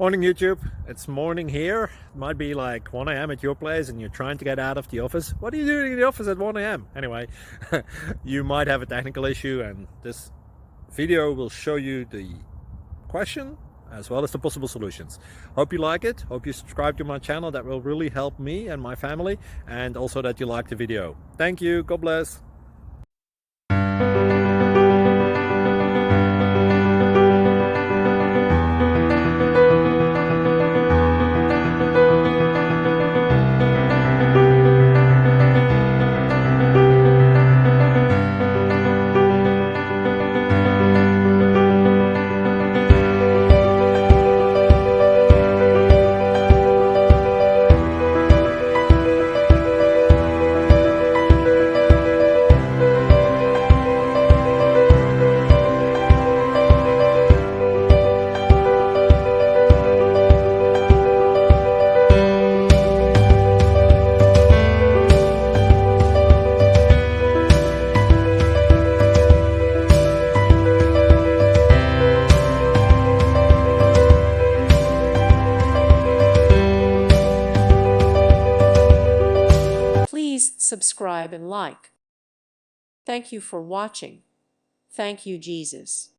Morning YouTube, it's morning here. It might be like 1 a.m. at your place and you're trying to get out of the office. What are you doing in the office at 1 a.m.? Anyway, you might have a technical issue and this video will show you the question as well as the possible solutions. Hope you like it, hope you subscribe to my channel. That will really help me and my family, and also that you like the video. Thank you, God bless. Please subscribe and like. Thank you for watching. Thank you, Jesus.